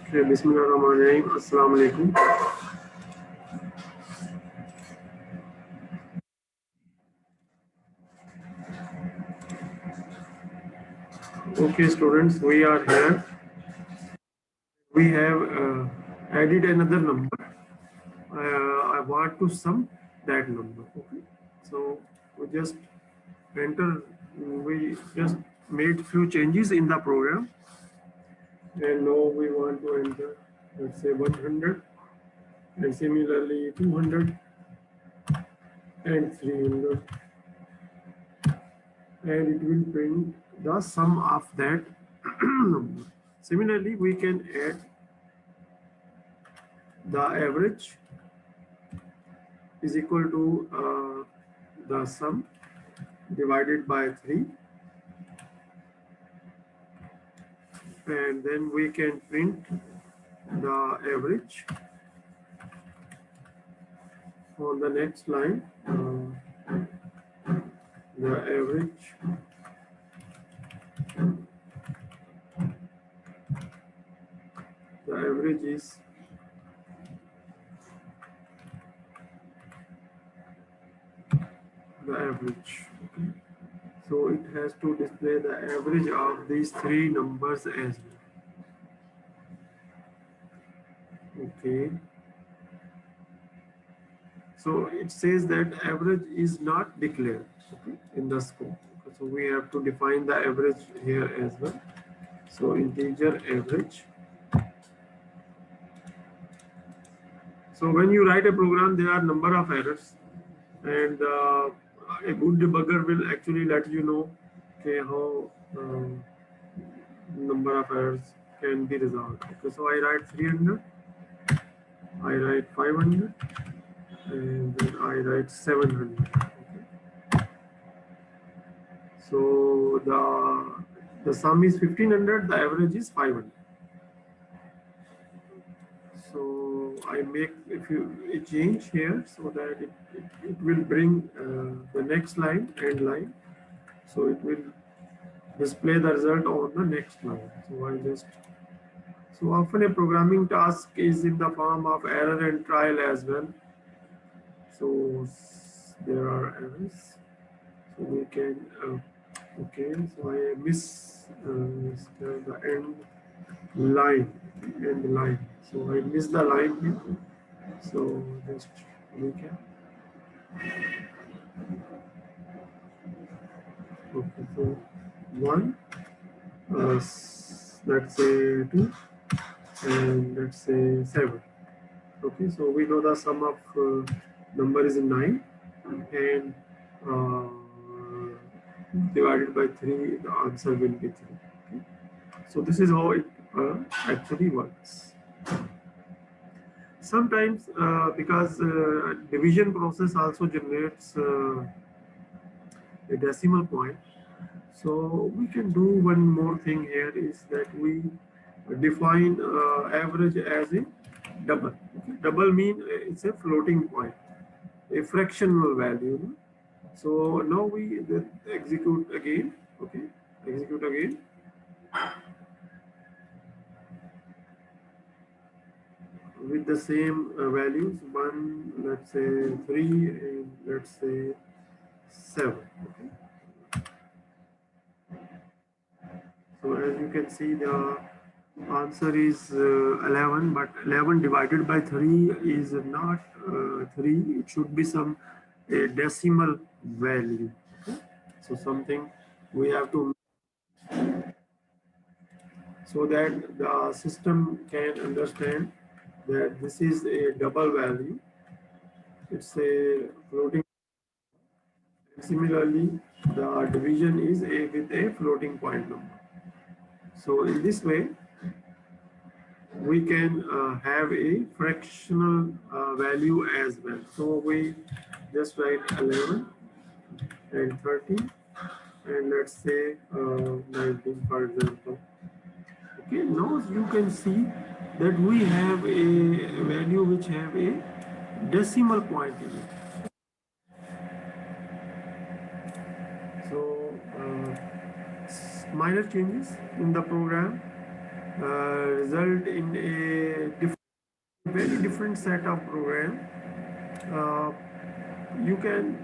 Okay, Bismillahirrahmanirrahim. Assalamu alaikum. Okay, students, we are here. We have added another number. I want to sum that number. Okay, so we just enter. We just made few changes in the program, and now we want to enter. Let's say 100, and similarly 200 and 300, and it will print the sum of that number. Similarly, we can add the average is equal to the sum divided by 3, and then we can print the average on the next line. The average is the average. Okay. So it has to display the average of these three numbers as well. Okay. So it says that average is not declared, okay, in the scope. Okay, so we have to define the average here as well. So integer average. So when you write a program, there are number of errors, and a good debugger will actually let you know, okay, how number of errors can be resolved. Okay, so I write 300, I write 500, and then I write 700. Okay. So the sum is 1500, the average is 500. So I make a change here so that it will bring the next line, end line. So it will display the result on the next line. So often a programming task is in the form of error and trial as well. So there are errors. So we can, okay, so I miss the end line. So I missed the line here. So just recap. Okay, so 1, let's say 2, and let's say 7. Okay, so we know the sum of number is 9, and divided by 3, the answer will be 3. Okay. So this is how it actually works. Sometimes because division process also generates a decimal point, so we can do one more thing here is that we define average as a double. Okay. Double mean it's a floating point, a fractional value. So now we execute again. Okay, execute again. With the same values, 1, let's say 3, and let's say 7. Okay. So as you can see, the answer is 11, but 11 divided by 3 is not 3. It should be some decimal value. Okay. So something we have to, so that the system can understand that this is a double value. It's a floating. Similarly, the division is with a floating point number. So in this way, we can have a fractional value as well. So we just write 11 and 13, and let's say 19, for example. Okay, now you can see that we have a value which have a decimal point in it. So minor changes in the program, result in a very different set of program. Uh, you can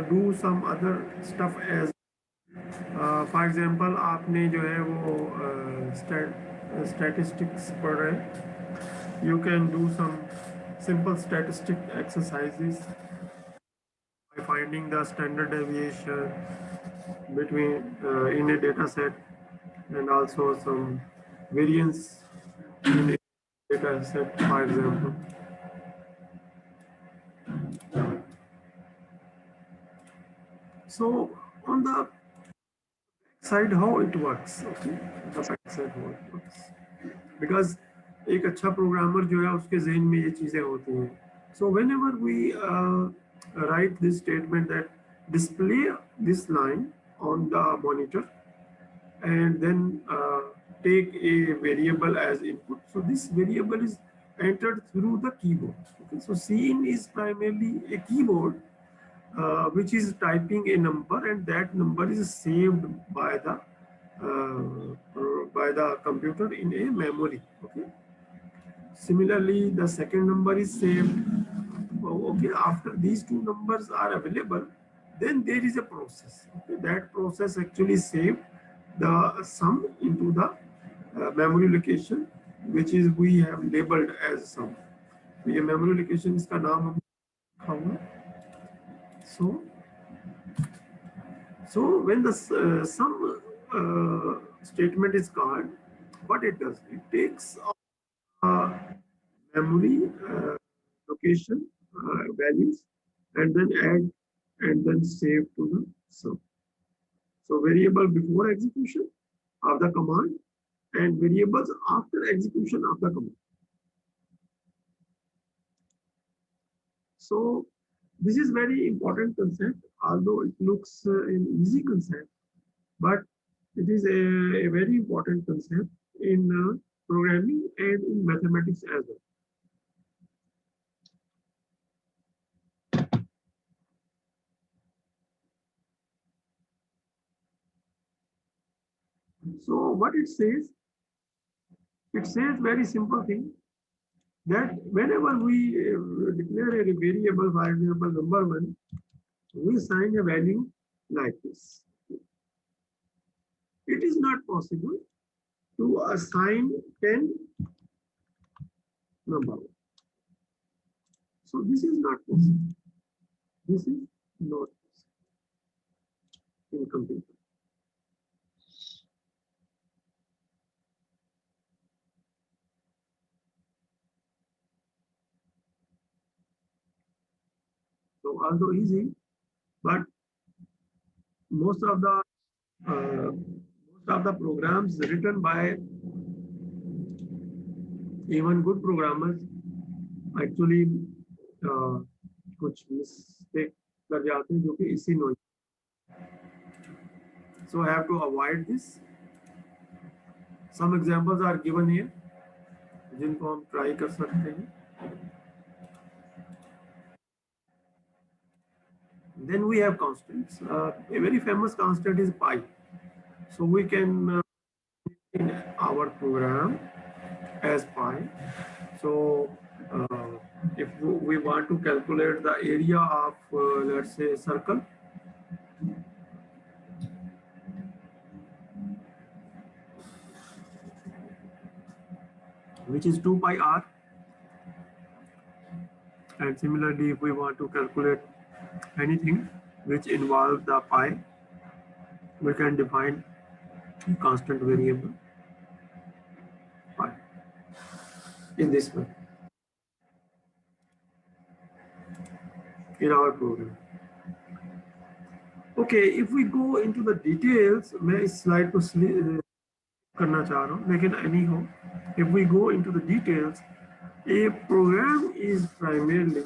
do some other stuff as for example आपने जो है वो statistics पढ़ रहे हैं, you can do some simple statistic exercises by finding the standard deviation between in a data set and also some variance in a data set, for example. So on the side how it works, okay, the back side how it works, because एक अच्छा programmer जो है उसके जहन में ये चीज़ें होती हैं. So whenever we write this statement that display this line on the monitor and then take a variable as input. So this variable is entered through the keyboard. Okay, so scene is primarily a keyboard which is typing a number, and that number is saved by the computer in a memory. Okay. Similarly, the second number is saved. Okay, after these two numbers are available, then there is a process. Okay, that process actually saved the sum into the memory location, which is we have labeled as sum. तो ये memory location इसका नाम हम लिखा हुआ. So when the sum statement is called, what it does, it takes memory location values and then add and then save to the sum. So variable before execution of the command and variables after execution of the command. So this is very important concept, although it looks an easy concept, but it is a very important concept in programming and in mathematics as well. So what it says very simple thing, that whenever we declare a variable, for example, number 1, we assign a value like this. It is not possible to assign 10 number 1. So this is not possible. This is not possible in computer. So although easy, but most of the programs written by even good programmers actually कुछ mistake कर जाते हैं जो कि इसी noise. So I have to avoid this. Some examples are given here, जिनको हम try कर सकते हैं. Then we have constants. A very famous constant is pi. So we can in our program as pi. So if we want to calculate the area of let's say circle, which is 2 pi r, and similarly if we want to calculate anything which involves the pi, we can define a constant variable pi in this way in our program. Okay, if we go into the details, मैं इस slide को करना चाह रहा हूँ, लेकिन anyhow, if we go into the details, a program is primarily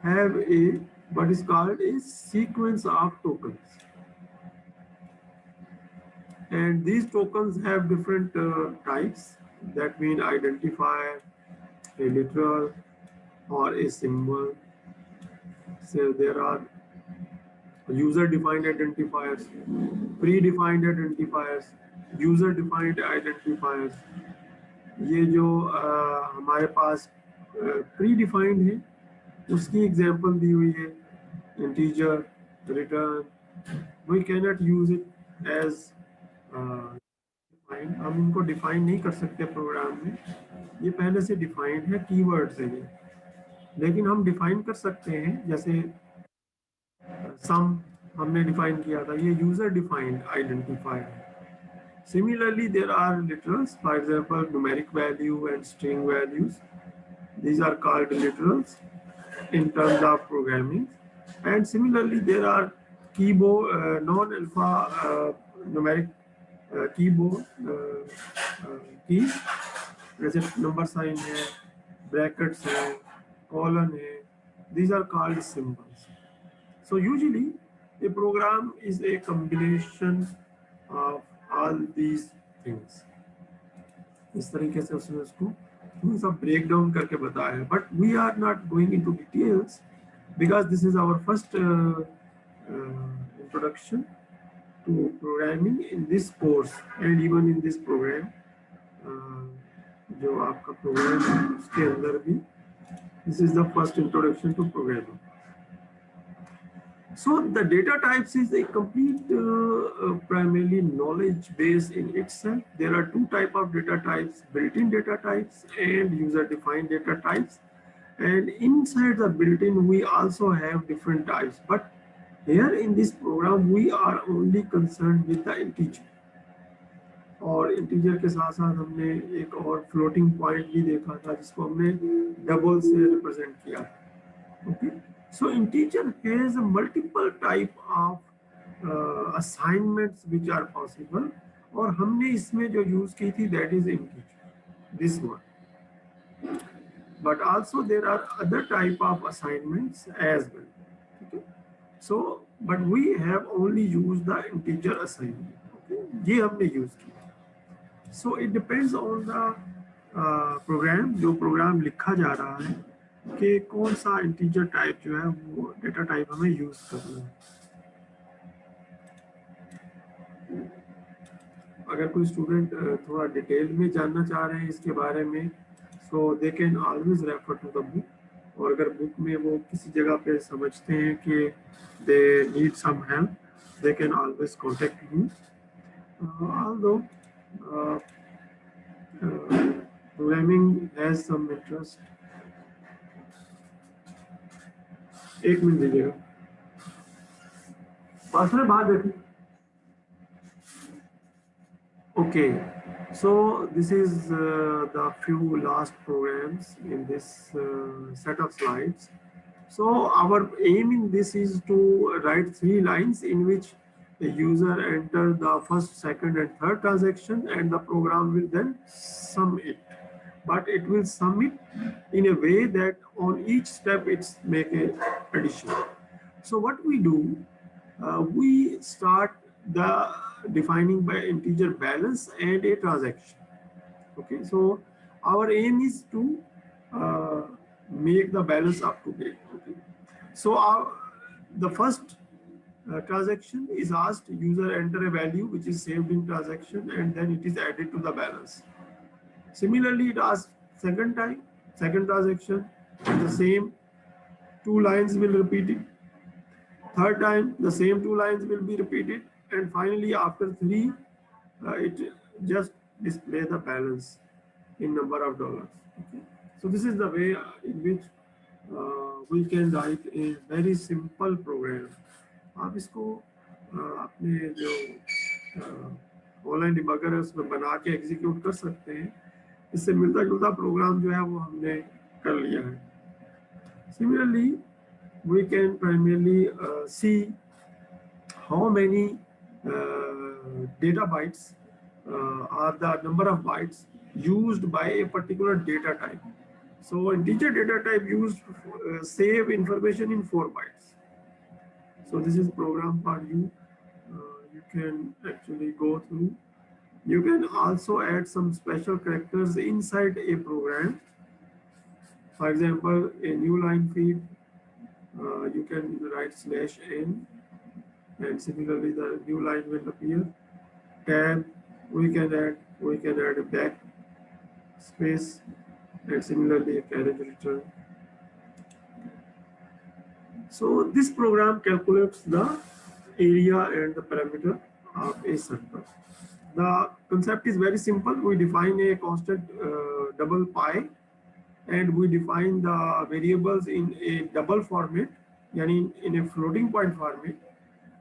have a what is called a sequence of tokens, and these tokens have different types. That mean identifier, a literal, or a symbol. So there are user-defined identifiers, predefined identifiers, user defined identifiers, ये जो हमारे पास pre defined है उसकी example दी हुई है, integer, return, we cannot use it as defined, हम इनको डिफाइन नहीं कर सकते प्रोग्राम में, ये पहले से डिफाइंड है, कीवर्ड्स है ये, लेकिन हम डिफाइन कर सकते हैं, जैसे सम हमने डिफाइन किया था, ये user defined identifier. Similarly, there are literals, for example, numeric value and string values. These are called literals in terms of programming. And similarly, there are keyboard, non-alpha numeric keyboard keys, जैसे number sign है, brackets है, colon है. These are called symbols. So usually, a program is a combination of all these things. इस तरीके से उसने उसको थोड़ा सा ब्रेक डाउन करके बताया है, but we are not going into details because this is our first introduction to programming in this course and even in this program, जो आपका प्रोग्राम है उसके अंदर भी this is the first introduction to programming. So the data types is a complete primarily knowledge base in itself. There are two type of data types: built-in data types and user-defined data types. And inside the built-in, we also have different types. But here in this program, we are only concerned with the integer. और integer के साथ साथ हमने एक और floating point भी देखा था जिसको हमने डबल से रिप्रेजेंट किया. Okay. So integer has multiple type of assignments which are possible, और हमने इसमें जो यूज की थी that is integer, this one. But also there are other type of assignments as well. Okay. So but we have only used the integer assignment. Okay. ये हमने use किया. So it depends on the program, जो programme लिखा जा रहा है कि कौन सा इंटीजर टाइप जो है वो डेटा टाइप हमें यूज करना है. अगर कोई स्टूडेंट थोड़ा डिटेल में जानना चाह रहे हैं इसके बारे में, so they can always refer to the book. और अगर बुक में वो किसी जगह पे समझते हैं कि they need some help, they can always contact me. Although programming has some interest. एक मिनट दीजिएगा, पास में बाहर देखिए. Okay, so this is the few last programs in this set of slides. So our aim in this is to write 3 lines in which the user enter the first, second and third transaction, and the program will then sum it. But it will sum it in a way that on each step it's make a addition. So what we do, we start the defining by integer balance and a transaction. Okay, so our aim is to make the balance up to date. Okay, so the first transaction is asked, user enter a value which is saved in transaction and then it is added to the balance. Similarly, it asks second time, second transaction, the same 2 lines will repeat it. Third time, the same 2 lines will be repeated, and finally, after 3, it just display the balance in number of dollars. Okay. So this is the way in which we can write a very simple program. आप इसको अपने जो online debugger है उसमें बना के execute कर सकते हैं. इससे मिलता जुलता प्रोग्राम जो है वो हमने कर लिया है. Similarly, we can primarily see how many data bytes are the number of bytes used by a particular data type. So integer data type used save information in 4 bytes. So this is program for you. You can actually go through. You can also add some special characters inside a program. For example, a new line feed, you can write /n, and similarly the new line will appear. Tab, we can add a back space, and similarly a carriage return. So this program calculates the area and the parameter of a circle. The concept is very simple. We define a constant double pi, and we define the variables in a double format, yani in a floating point format,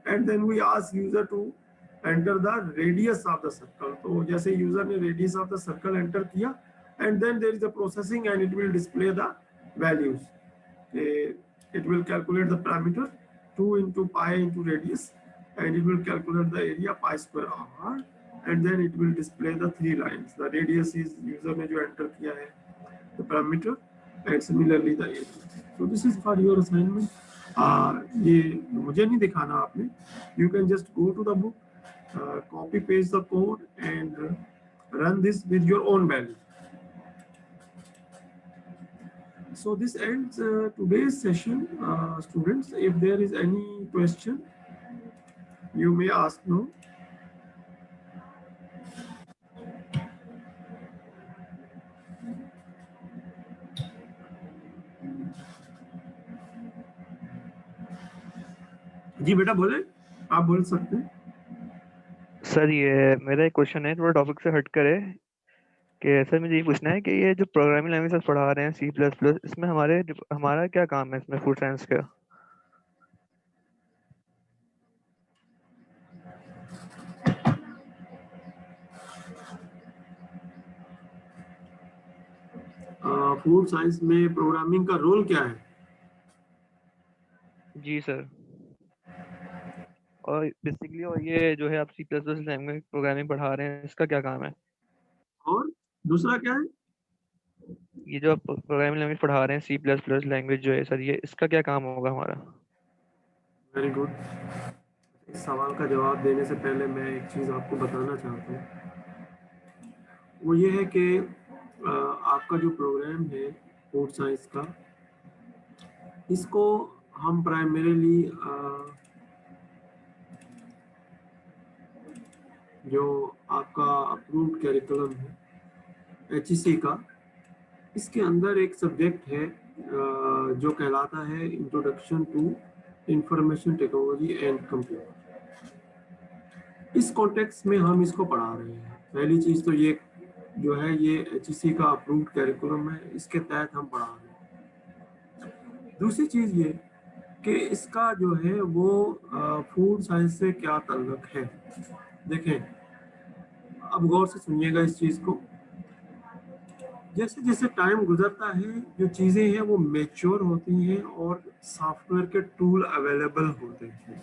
and then we ask user to enter the radius of the circle. तो जैसे user ने radius of the circle enter किया, and then there is a processing and it will display the values. It will calculate the parameter 2 into pi into radius, and it will calculate the area pi square r, and then it will display the three lines. The radius is user ने जो enter किया है, the parameter, and similarly the area. So this is for your assignment. ये मुझे नहीं दिखाना आपने. You can just go to the book, copy paste the code, and run this with your own value. So this ends today's session, students. If there is any question, you may ask now. जी बेटा बोले, आप बोल सकते हैं. Sir ये मेरा एक question है, थोड़ा टॉपिक से हट कर है कि सर मुझे ये पूछना है कि ये जो प्रोग्रामिंग लैंग्वेज सर पढ़ा रहे हैं C++, इसमें हमारा क्या काम है इसमें फूड साइंस का? फूड साइंस में प्रोग्रामिंग का रोल क्या है? जी सर. और बेसिकली और ये जो है आप C++ लैंग्वेज प्रोग्रामिंग पढ़ा रहे हैं, इसका क्या काम है? और दूसरा क्या है? ये जो आप प्रोग्रामिंग लैंग्वेज पढ़ा रहे हैं C++ लैंग्वेज जो है सर, ये इसका क्या काम होगा हमारा? Very good. इस सवाल का जवाब देने से पहले मैं एक चीज़ आपको बताना चाहता हूँ. वो ये है कि आपका जो प्रोग्राम है फूड साइंस का, इसको हम प्राइमरीली जो आपका अप्रूव्ड कैरिकुलम है HEC का, इसके अंदर एक सब्जेक्ट है जो कहलाता है introduction to information technology and computer. इस कॉन्टेक्स्ट में हम इसको पढ़ा रहे हैं. पहली चीज़ तो ये जो है ये HEC का अप्रूव्ड कैरिकुलम है, इसके तहत हम पढ़ा रहे हैं. दूसरी चीज़ ये कि इसका जो है वो फूड साइंस से क्या ताल्लुक है. देखें, अब गौर से सुनिएगा इस चीज़ को. जैसे जैसे टाइम गुजरता है, जो चीज़ें हैं वो मैच्योर होती हैं और सॉफ्टवेयर के टूल अवेलेबल होते हैं.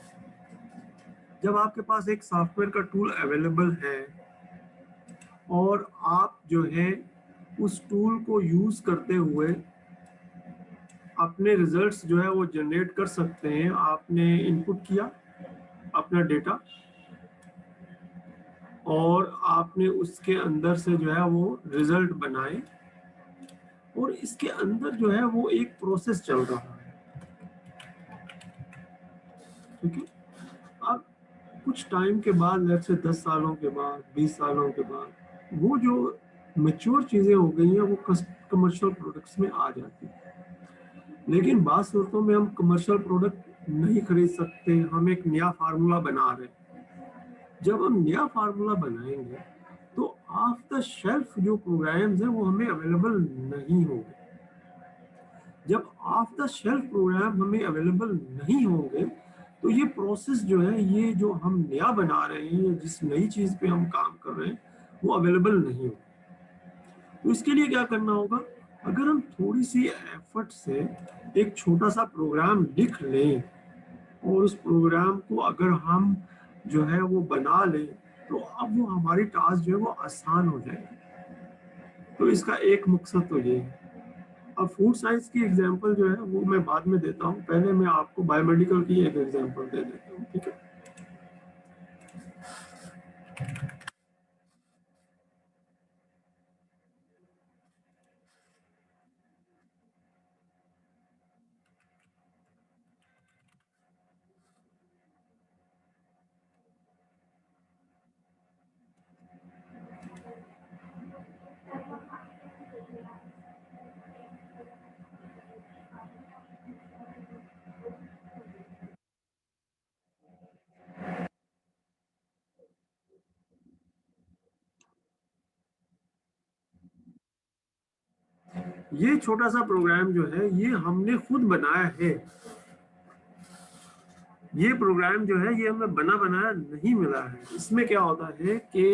जब आपके पास एक सॉफ्टवेयर का टूल अवेलेबल है और आप जो है उस टूल को यूज़ करते हुए अपने रिजल्ट्स जो है वो जनरेट कर सकते हैं. आपने इनपुट किया अपना डेटा और आपने उसके अंदर से जो है वो रिजल्ट बनाए, और इसके अंदर जो है वो एक प्रोसेस चल रहा है. ठीक है. अब कुछ टाइम के बाद, लेट्स से 10 सालों के बाद, 20 सालों के बाद, वो जो मैच्योर चीज़ें हो गई हैं वो कमर्शियल प्रोडक्ट्स में आ जाती हैं. लेकिन बाद सूरतों में हम कमर्शियल प्रोडक्ट नहीं खरीद सकते. हम एक नया फार्मूला बना रहे हैं. जब हम नया फार्मूला बनाएंगे तो ऑफ द शेल्फ जो प्रोग्राम्स हैं वो हमें अवेलेबल नहीं होंगे. जब ऑफ द शेल्फ प्रोग्राम हमें अवेलेबल नहीं होंगे तो ये प्रोसेस जो है, ये जो हम नया बना रहे हैं या जिस नई चीज़ पे हम काम कर रहे हैं, वो अवेलेबल नहीं होगा. तो इसके लिए क्या करना होगा? अगर हम थोड़ी सी एफर्ट से एक छोटा सा प्रोग्राम लिख लें और उस प्रोग्राम को अगर हम जो है वो बना लें, तो अब वो हमारी टास्क जो है वो आसान हो जाएगी. तो इसका एक मकसद तो ये है. अब फूड साइंस की एग्जांपल जो है वो मैं बाद में देता हूँ. पहले मैं आपको बायोमेडिकल की एक एग्जांपल दे देता हूँ. ठीक है. ये छोटा सा प्रोग्राम जो है ये हमने खुद बनाया है। ये प्रोग्राम जो है ये हमें बना बनाया नहीं मिला है। इसमें क्या होता है कि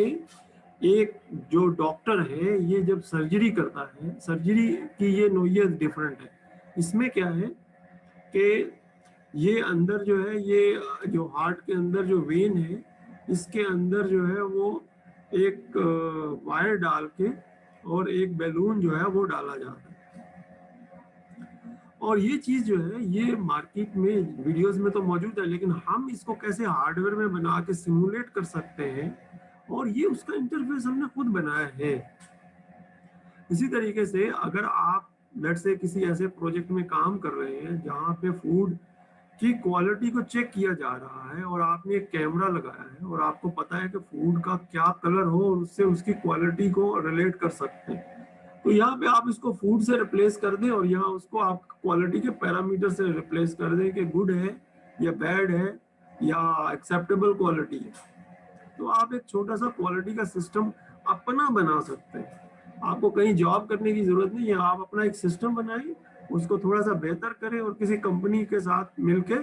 एक जो डॉक्टर है ये जब सर्जरी करता है, सर्जरी की ये नोयत डिफरेंट है। इसमें क्या है कि ये अंदर जो है, ये जो हार्ट के अंदर जो वेन है, इसके अंदर जो है वो एक वायर डाल के और एक बैलून जो है वो डाला जाता है। और ये चीज जो है ये मार्केट में वीडियोस में तो मौजूद है, लेकिन हम इसको कैसे हार्डवेयर में बना के सिमुलेट कर सकते हैं, और ये उसका इंटरफेस हमने खुद बनाया है। इसी तरीके से अगर आप लेट से किसी ऐसे प्रोजेक्ट में काम कर रहे हैं जहाँ पे फूड की क्वालिटी को चेक किया जा रहा है और आपने एक कैमरा लगाया है और आपको पता है कि फूड का क्या कलर हो और उससे उसकी क्वालिटी को रिलेट कर सकते हैं, तो यहाँ पे आप इसको फूड से रिप्लेस कर दें और यहाँ उसको आप क्वालिटी के पैरामीटर से रिप्लेस कर दें कि गुड है या बैड है या एक्सेप्टेबल क्वालिटी है। तो आप एक छोटा सा क्वालिटी का सिस्टम अपना बना सकते हैं। आपको कहीं जॉब करने की जरूरत नहीं है, आप अपना एक सिस्टम बनाइए, उसको थोड़ा सा बेहतर करें और किसी कंपनी के साथ मिलके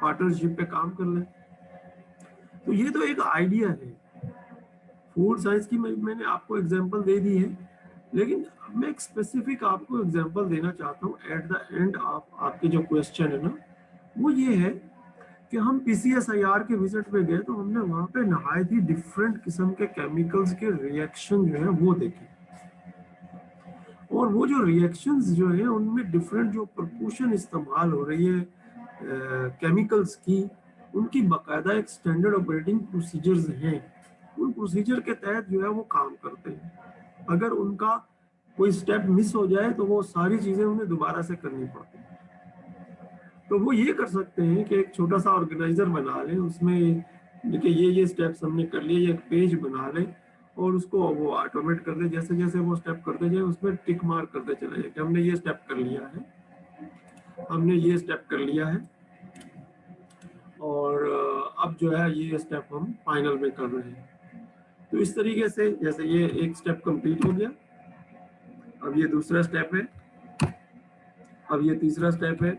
पार्टनरशिप पे काम कर लें। तो ये तो एक आइडिया है फूड साइंस की। मैंने आपको एग्जांपल दे दी है, लेकिन मैं एक स्पेसिफिक आपको एग्जांपल देना चाहता हूँ एट द एंड ऑफ आपके जो क्वेश्चन है ना, वो ये है कि हम PCSIR के विजिट पे गए तो हमने वहां पे नहायत ही डिफरेंट किस्म के केमिकल्स के रिएक्शन जो है वो देखे, और वो जो रिएक्शंस जो है उनमें डिफरेंट जो प्रपोर्शन इस्तेमाल हो रही है केमिकल्स की, उनकी बाकायदा एक स्टैंडर्ड ऑपरेटिंग प्रोसीजर्स हैं। उन प्रोसीजर के तहत जो है वो काम करते हैं। अगर उनका कोई स्टेप मिस हो जाए तो वो सारी चीजें उन्हें दोबारा से करनी पड़ती हैं। तो वो ये कर सकते हैं कि एक छोटा सा ऑर्गेनाइजर बना लें, उसमें देखिए ये स्टेप्स हमने कर लिए, एक पेज बना लें और उसको वो ऑटोमेट कर दे। जैसे जैसे वो स्टेप करते जाए उसमें टिक मार्क करते चले जाए कि हमने ये स्टेप कर लिया है, हमने ये स्टेप कर लिया है, और अब जो है ये स्टेप हम फाइनल में कर रहे हैं। तो इस तरीके से जैसे ये एक स्टेप कंप्लीट हो गया, अब ये दूसरा स्टेप है, अब ये तीसरा स्टेप है,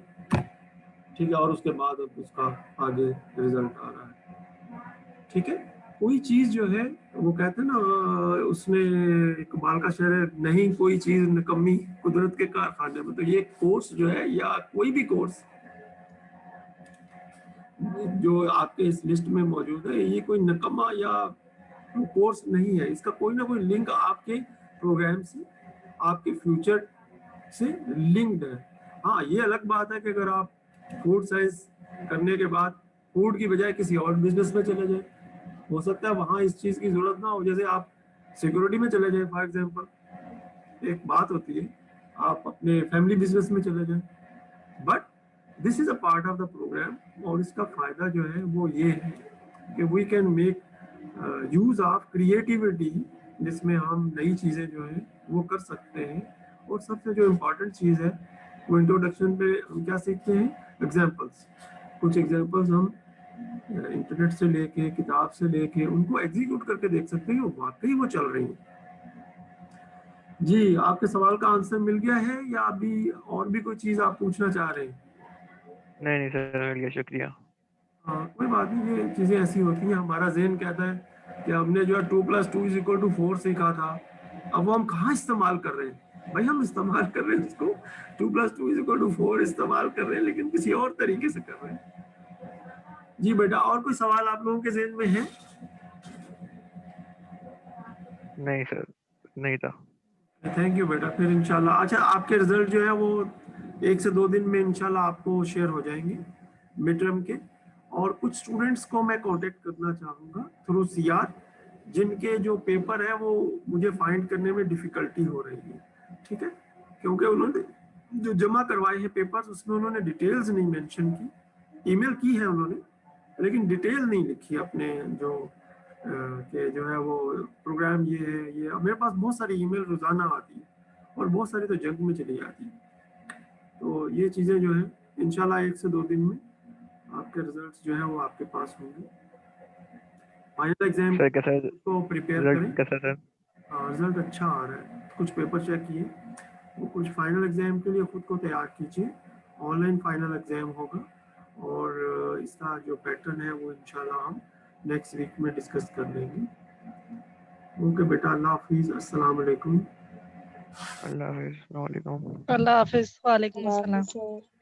ठीक है, और उसके बाद अब उसका आगे रिजल्ट आ रहा है। ठीक है, कोई चीज जो है वो कहते हैं ना, उसने इकबाल का शेर है, नहीं कोई चीज निकम्मी कुदरत के कारखाने में। तो ये कोर्स जो है या कोई भी कोर्स जो आपके इस लिस्ट में मौजूद है, ये कोई नकम्मा या कोर्स नहीं है। इसका कोई ना कोई लिंक आपके प्रोग्राम से, आपके फ्यूचर से लिंक्ड है। हाँ, ये अलग बात है कि अगर आप फूड साइंस करने के बाद फूड की बजाय किसी और बिजनेस में चले जाए, हो सकता है वहां इस चीज की जरूरत ना हो। जैसे आप सिक्योरिटी में चले जाए फॉर एग्जांपल, एक बात होती है, आप अपने फैमिली बिजनेस में चले जाए, but this is a part of the program. और इसका फायदा जो है वो ये है कि we can make use of creativity, जिसमें हम नई चीजें जो है वो कर सकते हैं। और सबसे जो इम्पोर्टेंट चीज है वो इंट्रोडक्शन पे हम क्या सीखते हैं, एग्जाम्पल्स। कुछ एग्जाम्पल्स हम इंटरनेट से लेके, किताब से लेके उनको एग्जीक्यूट करके देख सकते हैं वाकई वो चल रही है। जी, आपके सवाल का आंसर मिल गया है या अभी और भी कोई चीज आप पूछना चाह रहे हैं? नहीं सर, मिल गया, शुक्रिया। हाँ, कोई बात नहीं, ये चीजें ऐसी होती हैं। हमारा ज़हन कहता है कि हमने जो है 2+2=4 सीखा था, अब वो हम कहाँ इस्तेमाल कर रहे हैं? भाई हम इस्तेमाल कर रहे हैं उसको, 2+2=4 इस्तेमाल कर रहे हैं, लेकिन किसी और तरीके से कर रहे हैं। जी बेटा, और कोई सवाल आप लोगों के ज़हन में है? नहीं सर, नहीं था। थैंक यू बेटा, फिर इंशाल्लाह। अच्छा, आपके रिजल्ट जो है वो 1 से 2 दिन में इंशाल्लाह आपको शेयर हो जाएंगे मिड टर्म के। और कुछ स्टूडेंट्स को मैं कांटेक्ट करना चाहूँगा थ्रू CR, जिनके जो पेपर है वो मुझे फाइंड करने में डिफिकल्टी हो रही है। ठीक है, क्योंकि उन्होंने जो जमा करवाए हैं पेपर्स उसमें उन्होंने डिटेल्स नहीं मेंशन की। ईमेल की है उन्होंने, लेकिन डिटेल नहीं लिखी अपने जो कि जो है वो प्रोग्राम ये है ये। मेरे पास बहुत सारी ईमेल रोजाना आती है और बहुत सारी तो जंक में चली जाती है। तो ये चीज़ें जो है इंशाल्लाह 1 से 2 दिन में आपके रिजल्ट्स जो है वो आपके पास होंगे। फाइनल एग्जाम सर कैसा को प्रिपेयर रिजल्ट करें। कैसा सर? हाँ, रिजल्ट अच्छा आ रहा है। कुछ पेपर चेक किए, वो कुछ फाइनल एग्जाम के लिए खुद को तैयार कीजिए। ऑनलाइन फाइनल एग्जाम होगा और इसका जो पैटर्न है वो इंशाल्लाह हम नेक्स्ट वीक में डिस्कस कर लेंगे। ओके बेटा, अल्लाह हाफिज़, अस्सलाम वालेकुम। अल्लाह हाफिज़, अस्सलाम वालेकुम। अल्लाह हाफिज, वालेकुम अल्लाह अस्सलाम। हाफिज़ सर।